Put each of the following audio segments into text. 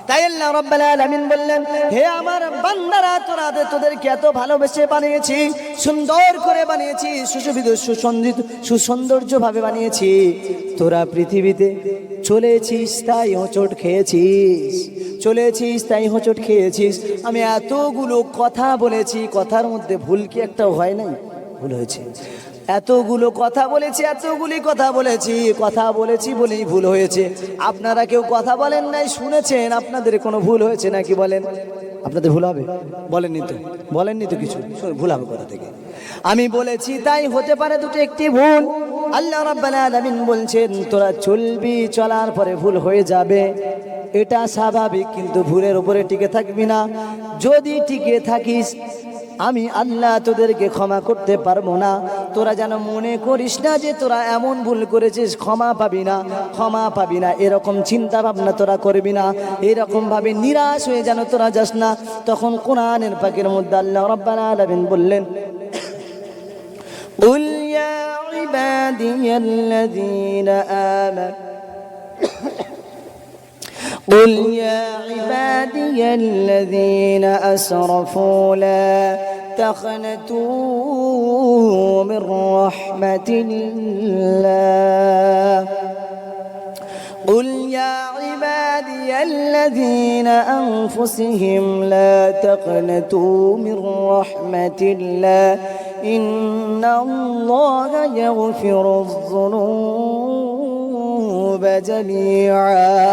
তাই আল্লাহ রাব্বুল আলামিন বললেন, হে আমার বান্দারা, তোদেরকে এত ভালোবেসে বানিয়েছি, সুন্দর করে বানিয়েছি, সুশোভিত সুসৌন্দর্যভাবে বানিয়েছি, তোরা পৃথিবীতে চলেছিস তাই হোঁচট খেয়েছিস, চলেছিস তাই হোঁচট খেয়েছিস। আমি এতগুলো কথা বলেছি, কথার মধ্যে ভুল কি একটা হয় নাই? ভুল হয়েছে। এতগুলো কথা বলেছি, এতগুলি কথা বলেছি বলেই ভুল হয়েছে। আপনারা কেউ কথা বলেন নাই, শুনেছেন, আপনাদের কোনো ভুল হয়েছে নাকি বলেন? আপনাদের ভুল হবে? বলেননি তো কিছু, ভুল হবে কোথা থেকে? আমি বলেছি তাই হতে পারে দুটো একটি ভুল। আল্লাহ রাব্বুল আলামিন বলছেন, তোরা চলবি, চলার পরে ভুল হয়ে যাবে, এটা স্বাভাবিক, কিন্তু ভুলের উপরে টিকে থাকবি না। যদি টিকে থাকিস আমি আল্লাহ তোদেরকে ক্ষমা করতে পারবো না। তোরা যেন মনে করিস না যে তোরা এমন ভুল করেছিস ক্ষমা পাবি না, এরকম চিন্তা ভাবনা তোরা করবি না, এরকম ভাবে নিরাশ হয়ে যেন তোরা যাস না। তখন কোরআনের পাকের মধ্যে আল্লাহ রাব্বুল আলামিন বললেন, قل يا عبادي الذين آمنوا قل يا عبادي الذين أسرفوا لا تقنطوا من رحمة الله قل يا عبادي الذين أنفسهم لا تقنطوا من رحمة الله إن الله يغفر الذنوب جميعا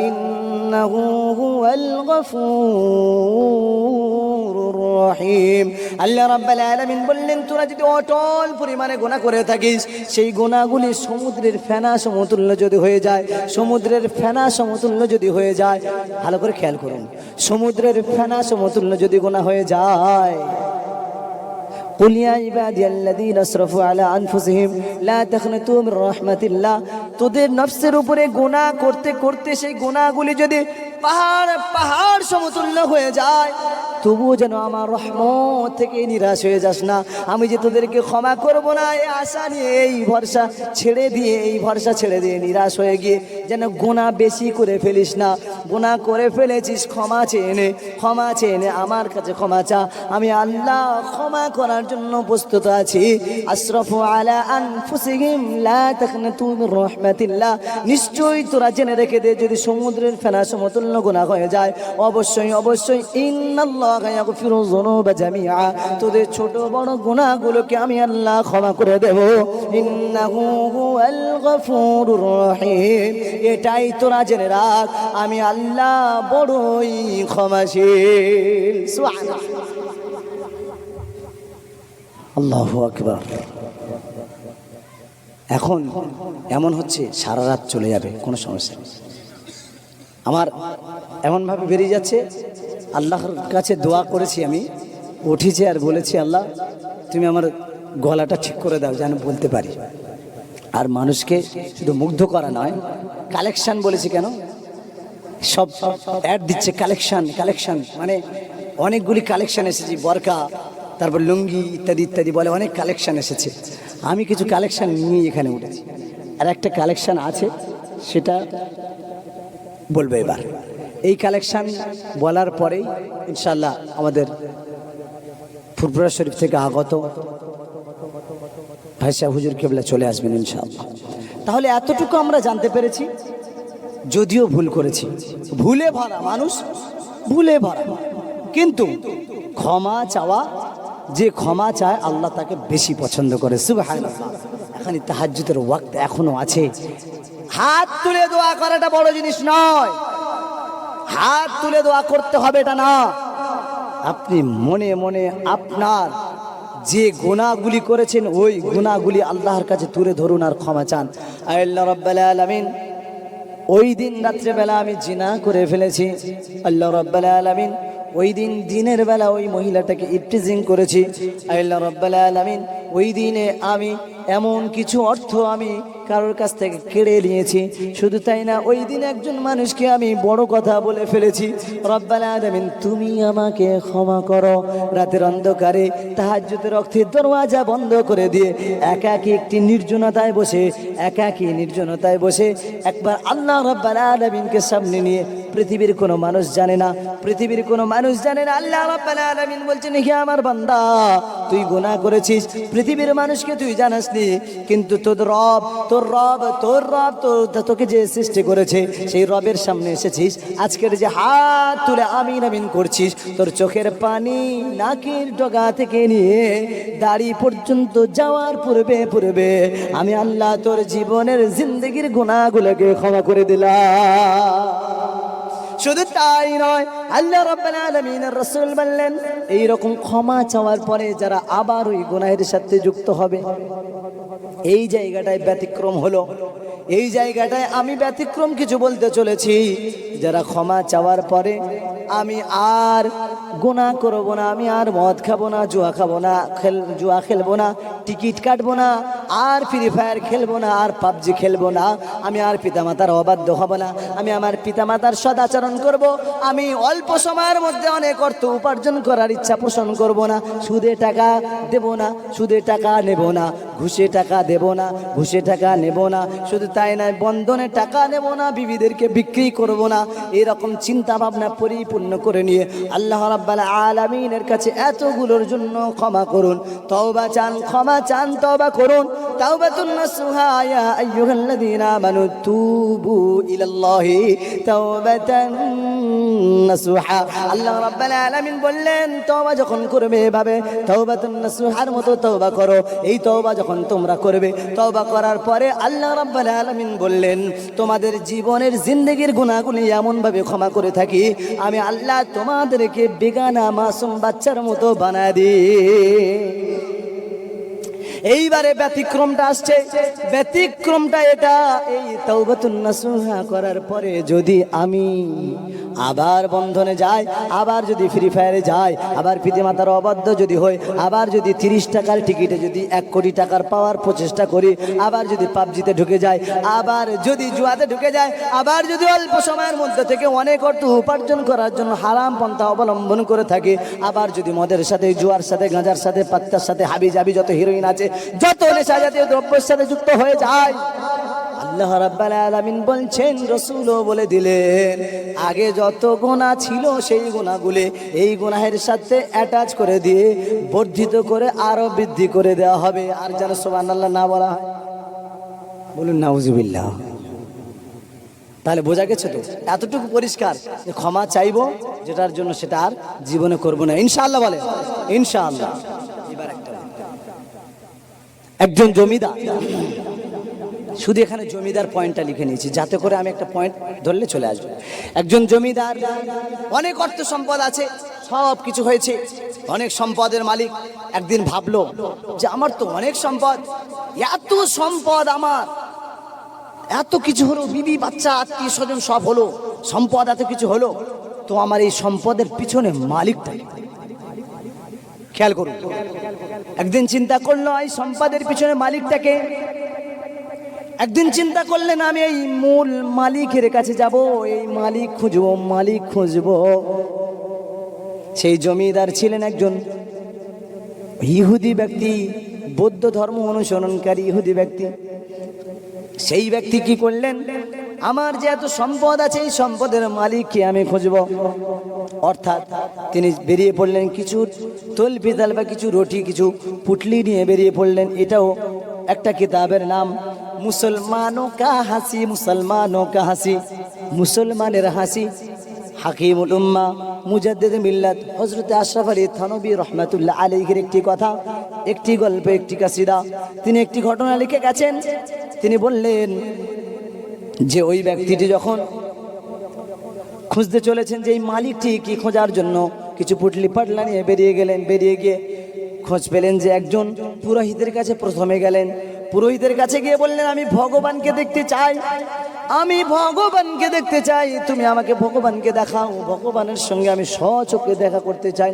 إنه هو الغفور الرحيم আল্লাহ রাব্বুল আলামিন বললেন, তোরা যদি অটল পরিমাণে গুনাহ করে থাকিস, সেই গুনাহগুলি সমুদ্রের ফেনা সমতুল্য যদি হয়ে যায়, সমুদ্রের ফেনা সমতুল্য যদি হয়ে যায়, ভালো করে খেয়াল করুন, সমুদ্রের ফেনা সমতুল্য যদি গুনাহ হয়ে যায়, قل يا عبادي الذين اسرفوا على انفسهم لا تقنطوا من رحمة الله। তোদের নফসের উপরে গুনাহ করতে করতে সেই গুনাহগুলি যদি পাহাড় সমতুল্য হয়ে যায়, তবুও যেন আমার রহমত থেকে নিরাশ হয়ে যাস না। আমি যে তোদেরকে ক্ষমা করব না, এই আশা নিয়ে, এই ভরসা ছেড়ে দিয়ে নিরাশ হয়ে গিয়ে যেন গুনাহ বেশি করে ফেলিস না। গুনাহ করে ফেলেছিস, ক্ষমা চেয়ে নে আমার কাছে ক্ষমা চা, আমি আল্লাহ ক্ষমা করার জন্য প্রস্তুত আছি। আসরাফু আলা আনফুসিহিম লা তাকনাতু মির রাহমাতিল্লাহ। নিশ্চয়ই তোরা জেনে রেখে দে, যদি সমুদ্রের ফেনা সমতুল্য গুনাহ হয়ে যায়, অবশ্যই ইন্নাল্লাহা ইয়াগফিরুয যুনুবা জামিআ, তোদের ছোট বড় গুনাহগুলোকে আমি আল্লাহ ক্ষমা করে দেব। ইন্নাহু হুয়াল গফুরুর রহিম, এটাই তোরা জেনে রাখ, আমি আল্লাহ বড়ই ক্ষমাশীল। সুবহানাল্লাহ, আল্লাহু আকবার। এখন এমন হচ্ছে সারা রাত চলে যাবে, কোনো সমস্যা নেই। আমার এমনভাবে বেরিয়ে যাচ্ছে, আল্লাহর কাছে দোয়া করেছি, আমি উঠেছি আর বলেছি, আল্লাহ তুমি আমার গলাটা ঠিক করে দাও যেন বলতে পারি। আর মানুষকে শুধু মুগ্ধ করা নয়, কালেকশন বলেছি কেন, সব অ্যাড দিচ্ছে, কালেকশন মানে অনেকগুলি কালেকশন এসেছে, বরকা, তারপর লুঙ্গি ইত্যাদি বলে অনেক কালেকশন এসেছে। আমি কিছু কালেকশন নিয়ে এখানে উঠেছি, আর একটা কালেকশন আছে সেটা বলবো এবার। এই কালেকশন বলার পরেই ইনশাআল্লাহ আমাদের ফুরফুরা শরীফ থেকে আগত ভাই সাহেব হুজুর কেবলা চলে আসবেন ইনশাআল্লাহ। তাহলে এতটুকু আমরা জানতে পেরেছি, যদিও ভুল করেছি, ভুলে ভরা মানুষ, ভুলে ভরা, কিন্তু ক্ষমা চাওয়া, যে ক্ষমা চায় আল্লাহ তাকে বেশি পছন্দ করে। সুবহানাল্লাহ। এখন তাহাজ্জুদের ওয়াক্ত এখনো আছে, হাত তুলে দোয়া করাটা বড় জিনিস নয়, হাত তুলে দোয়া করতে হবে এটা না, আপনি মনে মনে আপনার যে গুনাহগুলি করেছেন ওই গুনাহগুলি আল্লাহর কাছে তুলে ধরুন আর ক্ষমা চান। আল্লাহ রাব্বুল আলামিন, ওই দিন রাত্রেবেলা আমি জিনা করে ফেলেছি, আল্লাহ রাব্বুল আলামিন ওই দিন দিনের বেলা ওই মহিলাটাকে ইফটিজিং করেছি, আল্লাহ রাব্বুল আলামিন ওই দিনে আমি এমন কিছু অর্থ আমি কারোর কাছ থেকে কেড়ে নিয়েছি। শুধু তাই না, ওই দিন একজন মানুষকে আমি বড় কথা বলে ফেলেছি। রব্বাল আলামিন তুমি আমাকে ক্ষমা করো। রাতের অন্ধকারে তাহাজ্জুদের রক্তের দরওয়াজা বন্ধ করে দিয়ে একাকী একটি নির্জনতায় বসে একবার আল্লাহ রব্বাল আলামিনকে সামনে নিয়ে, পৃথিবীর কোনো মানুষ জানে না, আল্লাহ রাব্বুল আলামিন বলছেন, হে আমার বান্দা, তুই গুনাহ করেছিস, পৃথিবীর মানুষকে তুই জানাসনি, কিন্তু তোর রব তোকে যে সৃষ্টি করেছে সেই রবের সামনে এসেছিস। আজকের যে হাত তুলে আমিন আমিন করছিস, তোর চোখের পানি নাকের ডগা থেকে নিয়ে দাড়ি পর্যন্ত যাওয়ার পূর্বে আমি আল্লাহ তোর জীবনের জিন্দেগির গুনাহগুলোকে ক্ষমা করে দিলাম। শুধু তাই নয়, আল্লাহ রাব্বুল আলামিনের রাসূল বললেন, এই রকম ক্ষমা চাওয়ার পরে যারা আবার ওই গুনাহের সাথে যুক্ত হবে, এই জায়গাটায় ব্যতিক্রম হলো। এই জায়গাটায় আমি ব্যতিক্রম কিছু বলতে চলেছি। যারা ক্ষমা চাওয়ার পরে আমি আর গুনাহ করব না, আমি আর মদ খাবো না, জুয়া খেলবো না, টিকিট কাটবো না, আর ফ্রি ফায়ার খেলবো না, আর পাবজি খেলবো না, আমি আর পিতামাতার অবাধ্য হব না, আমি আমার পিতামাতার সদাচরণ করব, আমি অল্প সময়ের মধ্যে অনেক অর্থ উপার্জন করার ইচ্ছা পোষণ করব না, সুদে টাকা দেব না, সুদে টাকা নেব না, ঘুষে টাকা দেব না, ঘুষে টাকা নেব না, শুধু তাই নয়, বন্ধনে টাকা নেব না, বিবিদেরকে বিক্রি করব না। এরকম চিন্তা ভাবনা পরিপূর্ণ করে নিয়ে আল্লাহ রাব্বুল আলামিনের কাছে এতগুলোর জন্য ক্ষমা করুন, তওবা চান, ক্ষমা চান, তওবা করুন। তাওবাতুন নাসুহা, ইয়া আইয়ুহাল্লাযীনা আমানু তুবু ইলাল্লাহি তাওবাতান নাসুহা। আল্লাহ রাব্বুল আলামিন বললেন, তওবা যখন করবে এভাবে তাওবাতুন নাসুহার মতো তওবা করো। এই তওবা যখন তোমরা করবে, তওবা করার পরে আল্লাহ রাব্বুল আলামিন বললেন, তোমাদের জীবনের জিন্দেগির গুনাহগুলি এমন ভাবে ক্ষমা করে থাকি, আমি আল্লাহ তোমাদেরকে বেগানা মাসুম বাচ্চার মতো বানায় দিই। এইবারে ব্যতিক্রমটা আসছে, ব্যতিক্রমটা এটা, এই তাওবাতুন নাসুহা করার পরে যদি আমি আবার বন্ধনে যাই, আবার যদি ফ্রি ফায়ারে যাই, আবার পিতামাতার অবাধ্য যদি হই, আবার যদি 30 টাকার টিকিটে যদি 1 কোটি টাকার পাওয়ার প্রচেষ্টা করি, আবার যদি পাবজিতে ঢুকে যাই, আবার যদি জুয়াতে ঢুকে যাই, আবার যদি অল্প সময়ের মধ্যে থেকে অনেক অর্থ উপার্জন করার জন্য হারাম পন্থা অবলম্বন করে থাকি, আবার যদি মদের সাথে, জুয়ার সাথে, গাঁজার সাথে, পাত্তার সাথে, হাবি জাবি যত হিরোইন আছে, যত নেশা জাতীয় দ্রব্যের সাথে যুক্ত হয়ে যায়, আল্লাহ রাব্বুল আলামিন বলছেন, রাসূলও বলে দিলেন, আগে যত গুনাহ ছিল সেই গুনাহগুলি এই গুনাহের সাথে অ্যাটাচ করে দিয়ে বর্ধিত করে আরো বৃদ্ধি করে দেওয়া হবে। আর যেন সুবহানাল্লাহ না বলা হয়, বলুন নাউজুবিল্লাহ। তাহলে বোঝা গেছে তো, এতটুকু পরিষ্কার যে ক্ষমা চাইবো, যেটার জন্য সেটা আর জীবনে করবো না, ইনশাআল্লাহ। বলে ইনশাআল্লাহ। একজন জমিদার, শুধু এখানে জমিদার পয়েন্টটা লিখে নিয়েছি যাতে করে আমি একটা পয়েন্ট ধরলে চলে আসবো। একজন জমিদার, অনেক অর্থ সম্পদ আছে, সব কিছু হয়েছে, অনেক সম্পদের মালিক। একদিন ভাবলো যে আমার তো অনেক সম্পদ, এত সম্পদ আমার, এত কিছু হলো, বিবি বাচ্চা আত্মীয় স্বজন সব হলো, সম্পদ এত কিছু হলো, তো আমার এই সম্পদের পিছনে মালিকটা, খেয়াল করুন, একদিন চিন্তা করলো এই সম্পদের পিছনে মালিকটাকে। একদিন চিন্তা করলেন আমি এই মূল মালিকের কাছে যাব, এই মালিক খুঁজবো। সেই জমিদার ছিলেন একজন ইহুদি ব্যক্তি, বৌদ্ধ ধর্ম অনুসরণকারী ইহুদি ব্যক্তি। সেই ব্যক্তি কি করলেন, আমার যে এত সম্পদ আছে এই সম্পদের মালিককে আমি খুঁজব। অর্থাৎ তিনি বেরিয়ে পড়লেন কিছু তৈল পিতাল বা কিছু রুটি, কিছু পুটলি নিয়ে বেরিয়ে পড়লেন। এটাও একটা কিতাবের নাম, মুসলমানों का হাসি, মুসলমাनों का হাসি, মুসলমানের হাসি, হাকিমুল উম্মাহ মুজাদ্দিদ মিল্লাত হযরত আশরাফ আলী থানভী রাহমাতুল্লাহ আলাইহির একটি কথা, একটি গল্প, একটি কাসিদা, তিনি একটি ঘটনা লিখে গেছেন। তিনি বললেন যে ওই ব্যক্তিটি যখন খুঁজতে চলেছেন যে এই মালিকটি কি, খোঁজার জন্য কিছু পুটলি পাটলা নিয়ে বেরিয়ে গেলেন। বেরিয়ে গিয়ে খোঁজ পেলেন যে একজন পুরোহিতের কাছে প্রথমে গেলেন। পুরোহিতের কাছে গিয়ে বললেন, আমি ভগবানকে দেখতে চাই, আমি ভগবানকে দেখতে চাই, তুমি আমাকে ভগবানকে দেখাও, ভগবানের সঙ্গে আমি স্বচক্ষে দেখা করতে চাই।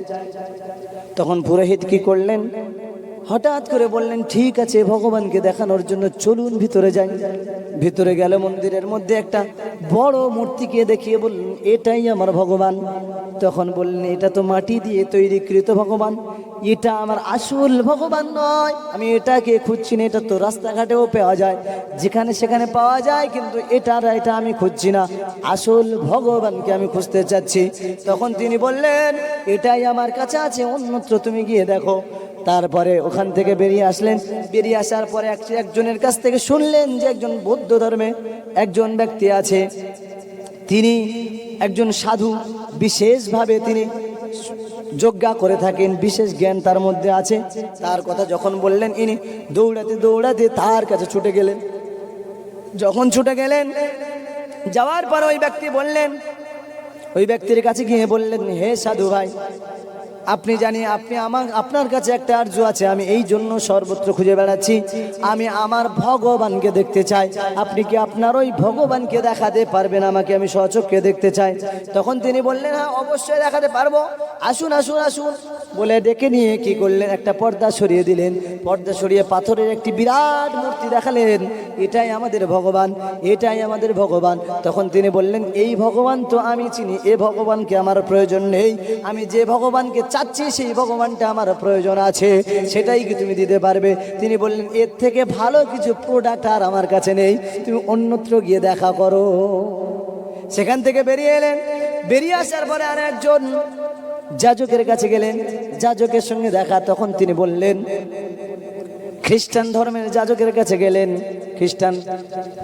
তখন পুরোহিত কি করলেন, হঠাৎ করে বললেন ঠিক আছে ভগবানকে দেখানোর জন্য চলুন ভিতরে যাই। ভিতরে গেল, মন্দিরের মধ্যে একটা বড় মূর্তিকে দেখিয়ে বললেন এটাই আমার ভগবান। তখন বললেন এটা তো মাটি দিয়ে তৈরিকৃত ভগবান, এটা আমার আসল ভগবান নয়, আমি এটাকে খুঁজছি না, এটা তো রাস্তাঘাটেও পাওয়া যায়, যেখানে সেখানে পাওয়া যায়, কিন্তু এটা আমি খুঁজছি না, আসল ভগবানকে আমি খুঁজতে চাচ্ছি। তখন তিনি বললেন এটাই আমার কাছে আছে, অন্যত্র তুমি গিয়ে দেখো। তারপরে ওখান থেকে বেরিয়ে আসলেন। বেরিয়ে আসার পরে একজনের কাছ থেকে শুনলেন যে একজন বৌদ্ধ ধর্মে একজন ব্যক্তি আছে, তিনি একজন সাধু, বিশেষভাবে তিনি যজ্ঞা করে থাকেন, বিশেষ জ্ঞান তার মধ্যে আছে। তার কথা যখন বললেন ইনি দৌড়াতে দৌড়াতে তার কাছে ছুটে গেলেন। যখন ছুটে গেলেন, যাওয়ার পর ওই ব্যক্তি বললেন, ওই ব্যক্তির কাছে গিয়ে বললেন হে সাধু ভাই, আপনি জানি আপনার কাছে একটা আরজু আছে, আমি এই জন্য সর্বত্র খুঁজে বেড়াচ্ছি, আমি আমার ভগবানকে দেখতে চাই, আপনি কি আপনার ওই ভগবানকে দেখাতে পারবেন আমাকে, আমি স্বচক্ষে দেখতে চাই। তখন তিনি বললেন হ্যাঁ অবশ্যই দেখাতে পারবো, আসুন আসুন আসুন বলে ডেকে নিয়ে কি করলেন, একটা পর্দা সরিয়ে দিলেন। পর্দা সরিয়ে পাথরের একটি বিরাট মূর্তি দেখালেন, এটাই আমাদের ভগবান, এটাই আমাদের ভগবান। তখন তিনি বললেন এই ভগবান তো আমি চিনি, এ ভগবানকে আমার প্রয়োজন নেই, আমি যে ভগবানকে চাচ্ছি সেই ভগবানটা আমার প্রয়োজন আছে, সেটাই কি তুমি দিতে পারবে? তিনি বললেন এর থেকে ভালো কিছু প্রোডাক্ট আর আমার কাছে নেই, তুমি অন্যত্র গিয়ে দেখা করো। সেখান থেকে বেরিয়ে এলেন। বেরিয়ে আসার পরে আর একজন যাজকের কাছে গেলেন, যাজকের সঙ্গে দেখা। তখন তিনি বললেন, খ্রিস্টান ধর্মের যাজকের কাছে গেলেন, খ্রিস্টান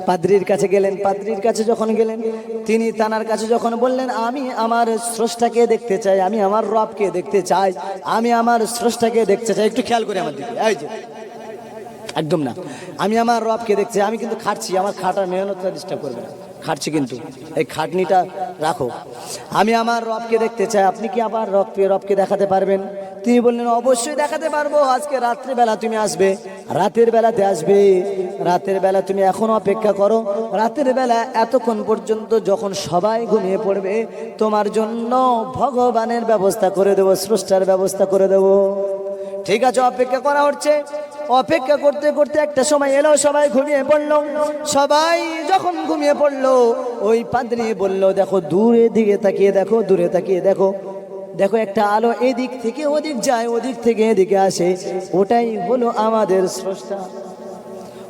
পাদ্রির কাছে গেলেন। পাদ্রির কাছে যখন গেলেন, তিনি তানার কাছে যখন বললেন আমি আমার স্রষ্টাকে দেখতে চাই, আমি আমার রবকে দেখতে চাই, আমি আমার স্রষ্টাকে দেখতে চাই, একটু খেয়াল করে আমার দিকে, এই যে একদম না, আমি আমার রবকে দেখতে চাই, আমি কিন্তু খাটছি, আমার খাটার মেহনতটা ডিস্টার্ব করবে না, খাটছি কিন্তু এই খাটনিটা রাখো, আমি আমার রবকে দেখতে চাই, আপনি কি আবার রবকে দেখাতে পারবেন? তিনি বললেন অবশ্যই দেখাতে পারবো, আজকে রাত্রিবেলা তুমি আসবে, রাতের বেলাতে আসবে, রাতের বেলা তুমি এখন অপেক্ষা করো, রাতের বেলা এতক্ষণ পর্যন্ত যখন সবাই ঘুমিয়ে পড়বে তোমার জন্য ভগবানের ব্যবস্থা করে দেবো, স্রষ্টার ব্যবস্থা করে দেবো। ঠিক আছে, অপেক্ষা করা হচ্ছে। অপেক্ষা করতে করতে একটা সময় এলো, সবাই ঘুমিয়ে পড়লো। সবাই যখন ঘুমিয়ে পড়লো, ওই পাদ্রী বলল দেখো দূরে দিকে তাকিয়ে দেখো, দূরে তাকিয়ে দেখো, দেখো একটা আলো এদিক থেকে ওদিক যায়, ওদিক থেকে এদিকে আসে, ওটাই হলো আমাদের স্রষ্টা।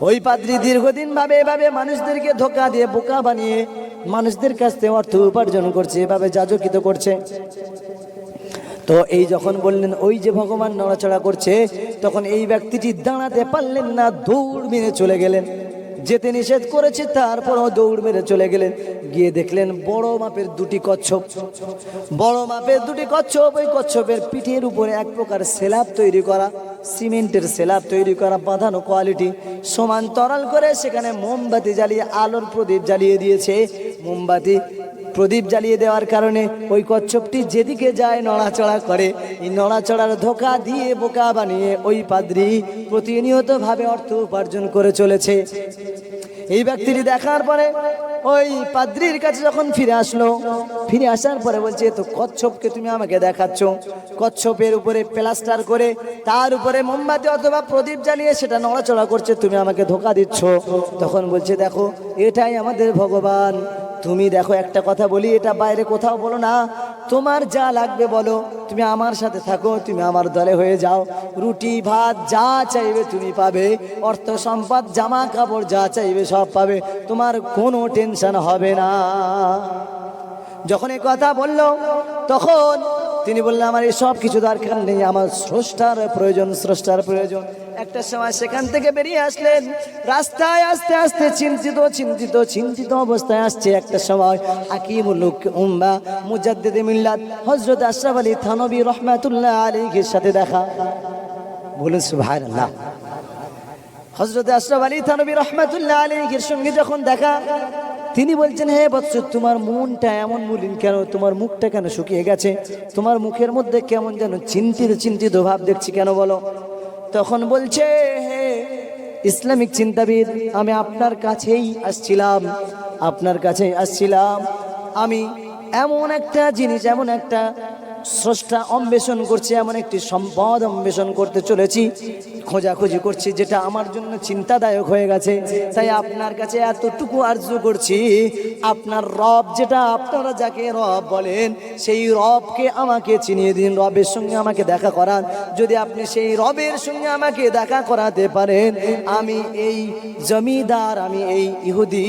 ওই পাদ্রী দীর্ঘদিন ভাবে এভাবে মানুষদেরকে ধোঁকা দিয়ে বোকা বানিয়ে মানুষদের কাছ থেকে অর্থ উপার্জন করছে, এভাবে যাজকিত করছে। তো এই যখন বললেন ওই যে ভগবান নড়াচড়া করছে, তখন এই ব্যক্তিটি দাঁড়াতে পারলেন না, দৌড় মেরে চলে গেলেন। যেতে নিষেধ করেছে তারপরও দৌড় মেরে চলে গেলেন। গিয়ে দেখলেন বড় মাপের দুটি কচ্ছপ, বড় মাপের দুটি কচ্ছপ। ওই কচ্ছপের পিঠের উপরে এক প্রকার স্ল্যাব তৈরি করা, সিমেন্টের স্ল্যাব তৈরি করা, বাঁধানো কোয়ালিটি, সমান্তরাল করে সেখানে মোমবাতি জ্বালিয়ে আলোর প্রদীপ জ্বালিয়ে দিয়েছে। মোমবাতি প্রদীপ জ্বালিয়ে দেওয়ার কারণে ওই কচ্ছপটি যেদিকে যায় নড়াচড়া করে। এই নড়াচড়ার ধোঁকা দিয়ে বোকা বানিয়ে ওই পাদ্রী প্রতিনিয়তভাবে অর্থ উপার্জন করে চলেছে। এই ব্যক্তিটি দেখার পরে ওই পাদ্রীর কাছে যখন ফিরে আসলো, ফিরে আসার পরে বলছে তো কচ্ছপকে তুমি আমাকে দেখাচ্ছ, কচ্ছপের উপরে প্লাস্টার করে তার উপরে মোমবাতি অথবা প্রদীপ জ্বালিয়ে সেটা নড়াচড়া করছে, তুমি আমাকে ধোঁকা দিচ্ছ। তখন বলছে দেখো এটাই আমাদের ভগবান, তুমি দেখো একটা কথা বলি, এটা বাইরে কোথাও বলো না, তোমার যা লাগবে বলো, তুমি আমার সাথে থাকো, তুমি আমার দলে হয়ে যাও, রুটি ভাত যা চাইবে তুমি পাবে, অর্থ সম্পদ জামা কাপড় যা চাইবে সব পাবে, তোমার কোনো টেনশন হবে না। যখন এই কথা বললো তখন তিনি বললেন আমার এই সব কিছু দরকার নেই, আমার স্রষ্টার প্রয়োজন, স্রষ্টার প্রয়োজন। একটা সময় সেখান থেকে বেরিয়ে আসলেন, রাস্তায় আস্তে আস্তে চিন্তিত অবস্থায় আসছে। একটা সময় হাকিমুল উম্মাহ মুজাদ্দিদে মিল্লাত হযরত আশরাফ আলী থানভী রাহমাতুল্লাহ আলাইহির সাথে দেখা। বলুন সুবহানাল্লাহ। হযরত আশরাফ আলী থানভী রাহমাতুল্লাহ আলাইহির সঙ্গে যখন দেখা, তিনি বলছেন হে বৎস তোমার মনটা এমন মলিন কেন, তোমার মুখটা কেন শুকিয়ে গেছে, তোমার মুখের মধ্যে কেমন যেন চিন্তিত ভাব দেখছি কেন বলো। তখন বলছে হে ইসলামিক চিন্তাবিদ, আমি আপনার কাছেই আসছিলাম, আমি এমন একটা জিনিস, এমন একটা স্রষ্টা অন্বেষণ করছি, এমন একটি সম্পদ অন্বেষণ করতে চলেছি, খোঁজাখুঁজি করছি, যেটা আমার জন্য চিন্তাদায়ক হয়ে গেছে। তাই আপনার কাছে এতটুকু আরজু করছি, আপনার রব, যেটা আপনারা যাকে রব বলেন, সেই রবকে আমাকে চিনিয়ে দিন, রবের সঙ্গে আমাকে দেখা করান। যদি আপনি সেই রবের সঙ্গে আমাকে দেখা করাতে পারেন, আমি এই জমিদার, আমি এই ইহুদি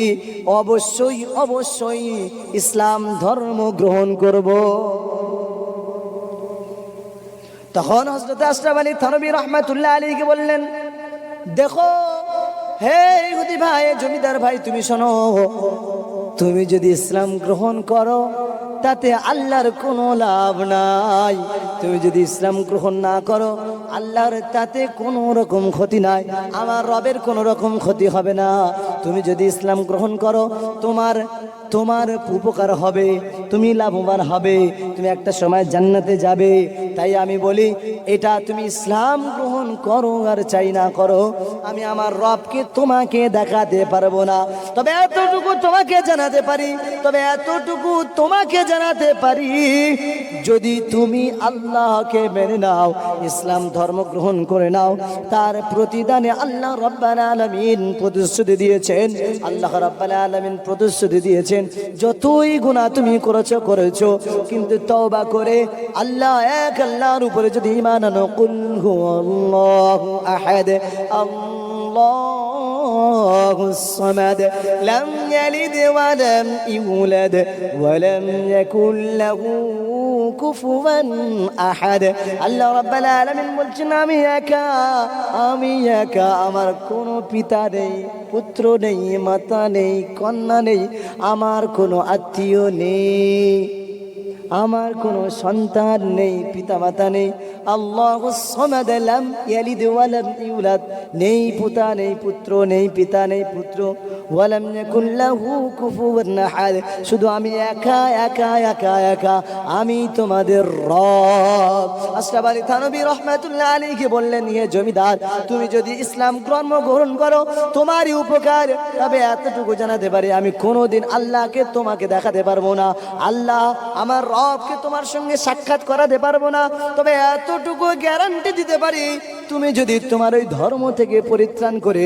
অবশ্যই অবশ্যই ইসলাম ধর্ম গ্রহণ করব। তখন হযরত আশরাফ আলী থানভী রাহমাতুল্লাহ আলাইহি বললেন, দেখো হে ইহুদি ভাই, জমিদার ভাই, তুমি শোনো, তুমি যদি ইসলাম গ্রহণ করো তাতে আল্লাহর কোনো লাভ নাই। তুমি যদি ইসলাম গ্রহণ না করো, আল্লাহর তাতে কোনো রকম ক্ষতি নাই, আমার রবের কোনো রকম ক্ষতি হবে না। তুমি যদি ইসলাম গ্রহণ করো, তোমার উপকার হবে, তুমি লাভবান হবে, তুমি একটা সময় জান্নাতে যাবে। তাই আমি বলি, এটা তুমি ইসলাম গ্রহণ করো আর চাই না করো, আমি আমার রবকে তোমাকে দেখাতে পারবো না। তবে এতটুকু তোমাকে জানাতে পারি, যদি তুমি আল্লাহকে মেনে নাও, ইসলাম ধর্ম গ্রহণ করে নাও, তার প্রতিদানে আল্লাহ রাব্বুল আলামিন প্রতিশ্রুতি দিয়েছেন, যতই গুনাহ তুমি করেছো, কিন্তু তওবা করে আল্লাহর উপরে যদি ঈমান আনো, কুল হুয়াল্লাহু আহাদ, আল্লাহুস সামাদ, লাম ইয়ালিদ ওয়া লাম ইউলাদ ওয়া লাম ইয়াকুল লাহু কুফুয়ান আহাদ। আল্লাহ রাব্বুল আলামিন বলছেন, আমি একা, আমার কোনো পিতা নেই, পুত্র নেই, মাতা নেই, কন্যা নেই, আমার কোনো আত্মীয় নেই, আমার কোনো সন্তান নেই, পিতা মাতা নেই। আল্লাহুস সামাদ, লাম ইয়ালিদ ওয়া লাম ইউলাদ, নেই পিতা নেই পুত্র, নেই পিতা নেই পুত্র, ওয়া লাম ইয়াকুল লাহু কুফুয়ান আহাদ, শুধু আমি একা, আমি তোমাদের রব। আশরাফ আলী থানভী রাহমাতুল্লাহ আলাইহি বললেন, হে জমিদার, তুমি যদি ইসলাম গ্রহণ করো, তোমারই উপকার। তবে এতটুকু জানাতে পারি, আমি কোনোদিন আল্লাহকে তোমাকে দেখাতে পারবো না, আল্লাহ আমার রবকে তোমার সঙ্গে সাক্ষাৎ করাতে পারবো না। তবে এতটুকু গ্যারান্টি দিতে পারি, তুমি যদি তোমার ওই ধর্ম থেকে পরিত্রাণ করে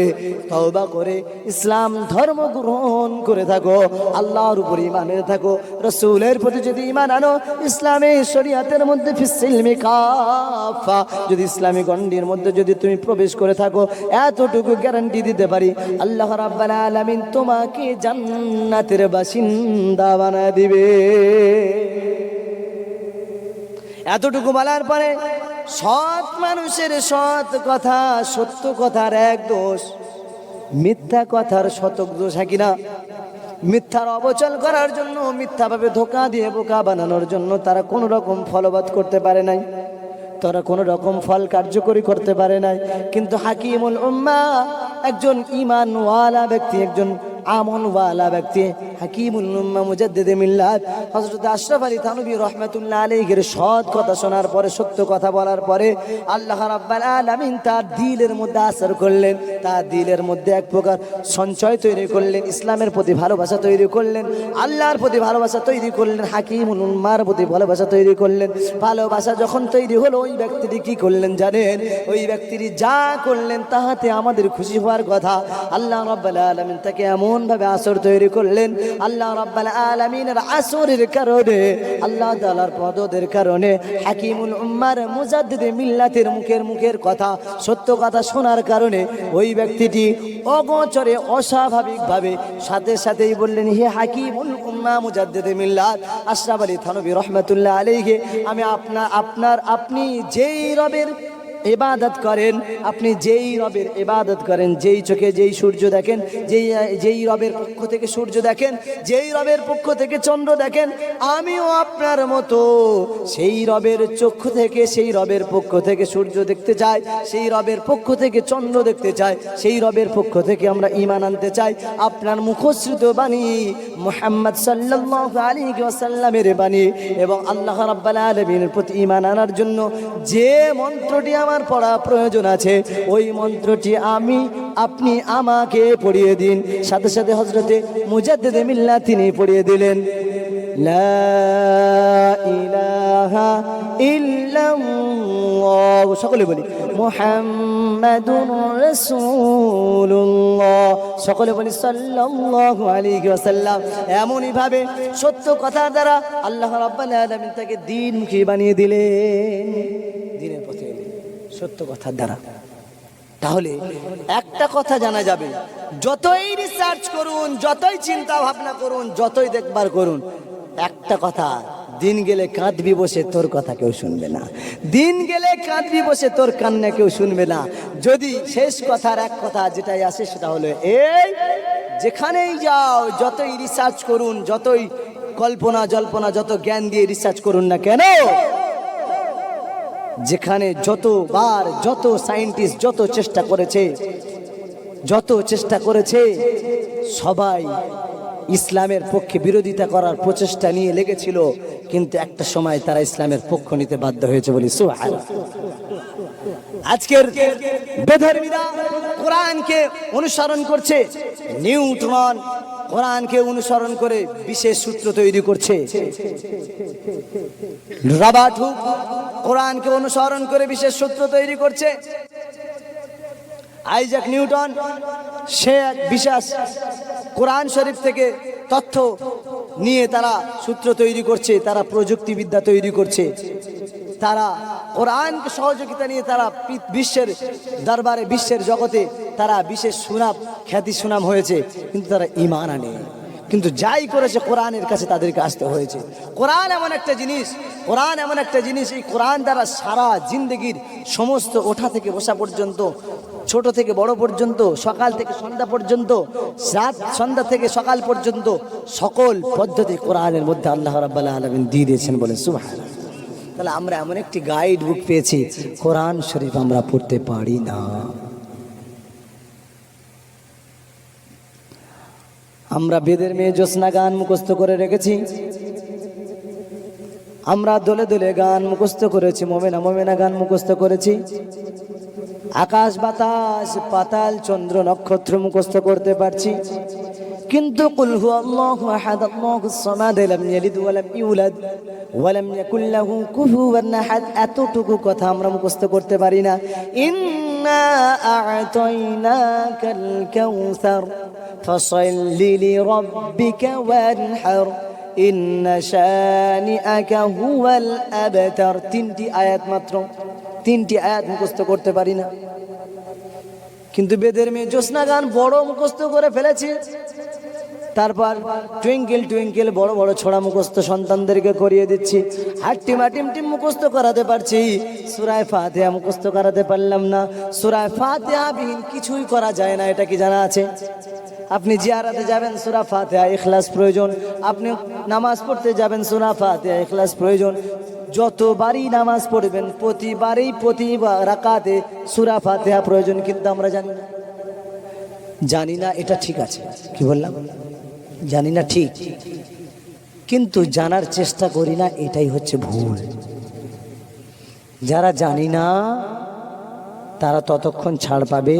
তওবা করে ইসলাম ধর্ম গ্রহণ করে থাকো, আল্লাহর উপর ঈমান এনে থাকো, রাসূলের প্রতি যদি ঈমান আনো, ইসলামী শরীয়তের মধ্যে ফিসসিলমি কাফা, যদি ইসলামী গণ্ডির মধ্যে যদি তুমি প্রবেশ করে থাকো, এতটুকু গ্যারান্টি দিতে পারি, আল্লাহ রাব্বুল আলামিন তোমাকে জান্নাতের বাসিন্দা বানায় দিবে। এতটুকু বলার পরে সৎ মানুষের সৎ কথা, সত্য কথার এক দোষ, মিথ্যা কথার শতক দোষ, কিনা? মিথ্যার অবচল করার জন্য, মিথ্যাভাবে ধোঁকা দিয়ে বোকা বানানোর জন্য তারা কোনো রকম ফলবৎ করতে পারে নাই, তারা কোনো রকম ফল কার্যকরী করতে পারে নাই। কিন্তু হাকিমুল উম্মাহ, একজন ঈমানওয়ালা ব্যক্তি, একজন আমলওয়ালা ব্যক্তি, হাকিমুল উম্মাহ মুজাদ্দিদে মিল্লাত হযরত আশরাফ আলী থানভী রাহমাতুল্লাহ আলাইহির সৎ কথা শোনার পরে, সত্য কথা বলার পরে, আল্লাহ রাব্বুল আলামিন তার দিলের মধ্যে আসর করলেন, তার দিলের মধ্যে এক প্রকার সঞ্চয় তৈরি করলেন, ইসলামের প্রতি ভালোবাসা তৈরি করলেন, আল্লাহর প্রতি ভালোবাসা তৈরি করলেন, হাকিমুল উম্মাহর প্রতি ভালোবাসা তৈরি করলেন। ভালোবাসা যখন তৈরি হলো, ওই ব্যক্তিটি কি করলেন জানেন? ওই ব্যক্তিটি যা করলেন তাহাতে আমাদের খুশি হওয়ার কথা। আল্লাহ রাব্বুল আলামিন তাকে এমন ভাবে আসর তৈরি করলেন, আল্লাহ রাব্বুল আলামিনের আসরের কারণে, আল্লাহ তাআলার পদের কারণে, হাকিমুল উম্মার মুজাদ্দিদে মিল্লাতের মুখের কথা, সত্য কথা শোনার কারণে ওই ব্যক্তিটি অগোচরে অস্বাভাবিকভাবে সাথেই বললেন, হে হাকিমুল উম্মাহ মুজাদ্দিদে মিল্লাত আশরাফ আলী থানভী রাহমাতুল্লাহ আলাইহি, আমি আপনি যেই রবের ইবাদত করেন, আপনি যেই রবের ইবাদত করেন, যেই চোখে যেই সূর্য দেখেন, যেই রবের পক্ষ থেকে সূর্য দেখেন, যেই রবের পক্ষ থেকে চন্দ্র দেখেন, আমিও আপনার মতো সেই রবের চক্ষু থেকে, সেই রবের পক্ষ থেকে সূর্য দেখতে চাই, সেই রবের পক্ষ থেকে চন্দ্র দেখতে চাই, সেই রবের পক্ষ থেকে আমরা ঈমান আনতে চাই। আপনার মুখশ্রিত বাণী, মুহাম্মদ সাল্লাল্লাহু আলাইহি ওয়াসাল্লামের বাণী এবং আল্লাহ রাব্বুল আলামিনের প্রতি ঈমান আনার জন্য যে মন্ত্রটি আমার পড়া প্রয়োজন আছে, ওই মন্ত্রটি আপনি আমাকে পড়িয়ে দিন। সাথে হযরতে মুজাদ্দিদে মিল্লাত তিনি পড়িয়ে দিলেন, লা ইলাহা ইল্লাল্লাহ, সকলে বলি মুহাম্মাদুর রাসূলুল্লাহ, সকলে বলি সাল্লাল্লাহু আলাইহি ওয়াসাল্লাম। এমনই ভাবে সত্য কথার দ্বারা আল্লাহ রাব্বুল আলামিন তাকে দ্বীনমুখী বানিয়ে দিলেন, দ্বীনের পথে এলেন সত্য কথার দ্বারা। তাহলে একটা কথা জানা যাবে, যতই রিসার্চ করুন, যতই চিন্তা ভাবনা করুন, যতই দেখবার করুন, একটা কথা, দিন গেলে কাঁদবি বসে তোর কথা কেউ শুনবে না, দিন গেলে কাঁদবি বসে তোর কান্না কেউ শুনবে না। যদি শেষ কথার এক কথা যেটাই আসে সেটা হলো এই, যেখানেই যাও, যতই রিসার্চ করুন, যতই কল্পনা জল্পনা, যত জ্ঞান দিয়ে রিসার্চ করুন না কেন, যেখানে যতবার যত সায়েন্টিস্ট যত চেষ্টা করেছে সবাই ইসলামের পক্ষে বিরোধিতা করার প্রচেষ্টা নিয়ে লেগেছিল, কিন্তু একটা সময় তারা ইসলামের পক্ষ নিতে বাধ্য হয়েছে বলি সুবহানাল্লাহ। আজকের বেধর্মীরা কোরআনকে অনুসরণ করছে, নিউটন কোরআনকে অনুসরণ করে বিশেষ সূত্র তৈরি করছে, রবার্ট হুক কোরআনকে অনুসরণ করে বিশেষ সূত্র তৈরি করছে, আইজাক নিউটন সে এক বিশেষ কোরআন শরীফ থেকে তথ্য নিয়ে তারা সূত্র তৈরি করছে, তারা প্রযুক্তিবিদ্যা তৈরি করছে, তারা কোরআনকে সহযোগিতা নিয়ে তারা বিশ্বের দরবারে, বিশ্বের জগতে তারা বিশেষ সুনাম খ্যাতি সুনাম হয়েছে, কিন্তু তারা ঈমান আনে। কিন্তু যাই করেছে কোরআনের কাছে তাদেরকে আসতে হয়েছে। কোরআন এমন একটা জিনিস, কোরআন এমন একটা জিনিস, এই কোরআন দ্বারা সারা জিন্দগির সমস্ত ওঠা থেকে বসা পর্যন্ত, ছোট থেকে বড় পর্যন্ত, সকাল থেকে সন্ধ্যা পর্যন্ত, রাত সন্ধ্যা থেকে সকাল পর্যন্ত সকল পদ্ধতি কোরআনের মধ্যে আল্লাহ রাব্বুল আলামিন দিয়ে দিয়েছেন বলে সুবহানাল্লাহ। তাহলে আমরা এমন একটি গাইড বুক পেয়েছি, কোরআন শরীফ আমরা পড়তে পারি না। আমরা বেদের মেয়ে জ্যোৎস্না গান মুখস্থ করে রেখেছি, আমরা দোলে দোলে গান মুখস্থ করেছি, মোমেনা মোমেনা গান মুখস্থ করেছি, আকাশ বাতাস পাতাল চন্দ্র নক্ষত্র মুখস্থ করতে পারছি, কিন্তু কুল হুয়াল্লাহু আহাদ আল্লাহুস সামাদ লাম ইয়ালিদ ওয়া লাম ইউলাদ ওয়া লাম ইয়াকুল লাহু কুফুওয়ান আহাদ, এতটুকু কথা আমরা মুখস্থ করতে পারি না। ইন্না আ'তাইনাকাল কাউসার ফাসাল্লি লিরাব্বিকা ওয়ানহার ইন্না শানিআকা হুয়াল আবতার। তিনটি আয়াত মাত্র, তিনটি আয়াত মুখস্থ করতে পারি না, কিন্তু বেদের মেয়ে জ্যোৎস্না গান বড় মুখস্থ করে ফেলেছি। তারপর টুইঙ্কেল টুইঙ্কেল বড় বড় ছড়া মুখস্থ সন্তানদেরকে করিয়ে দিচ্ছি, হাট্টিমা টিমটিম মুখস্থ করাতে পারছি, সূরা ফাতিহা মুখস্থ করাতে পারলাম না। সূরা ফাতিহা বিহীন কিছুই করা যায় না, এটা কি জানা আছে? আপনি জিয়ারাতে যাবেন, সূরা ফাতিহা ইখলাস প্রয়োজন। আপনি নামাজ পড়তে যাবেন, সূরা ফাতিহা ইখলাস প্রয়োজন। যতবারই নামাজ পড়বেন প্রতিবারই প্রতি রাকাতে সূরা ফাতিহা প্রয়োজন, কিন্তু আমরা জানি না এটা ঠিক আছে। কি বললাম? জানি না ঠিক, কিন্তু জানার চেষ্টা করি না, এটাই হচ্ছে ভুল। যারা জানি না তারা ততক্ষণ ছাড় পাবে,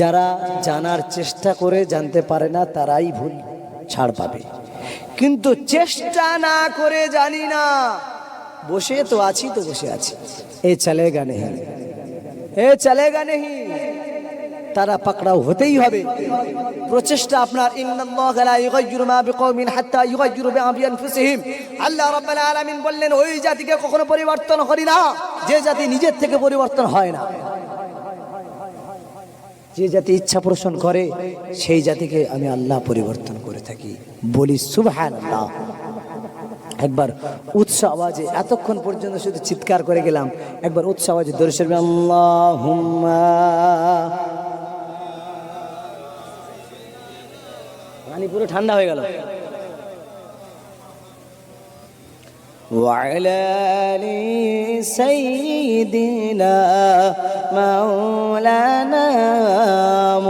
যারা জানার চেষ্টা করে জানতে পারে না তারাই ভুল ছাড় পাবে। কিন্তু চেষ্টা না করে জানি না, বসে তো আছি তো বসে আছি, এ চলেগা নেহি, এ চলেগা নেহি, তারা পাকড়াও হতেই হবে। প্রচেষ্টা আপনার, ইন্নাল্লাহা লা ইউগাইয়িরু মা বিকওমিন হাত্তা ইউগাইয়িরু বিআনফুসিহিম। আল্লাহ রাব্বুল আলামিন বললেন, ওই জাতিকে কখনো পরিবর্তন করি না যে জাতি নিজের থেকে পরিবর্তন হয় না। যে জাতি ইচ্ছা পোষণ করে সেই জাতিকে আমি আল্লাহ পরিবর্তন করে থাকি। বলি সুবহানাল্লাহ। একবার উচ্চ আওয়াজে, এতক্ষণ পর্যন্ত শুধু চিৎকার করে গেলাম, একবার উচ্চ আওয়াজে দরুদ শরীফ আল্লাহুম্মা, পানি পুরো ঠান্ডা হয়ে গেল। وعلى آل سيدنا مولانا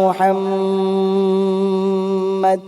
محمد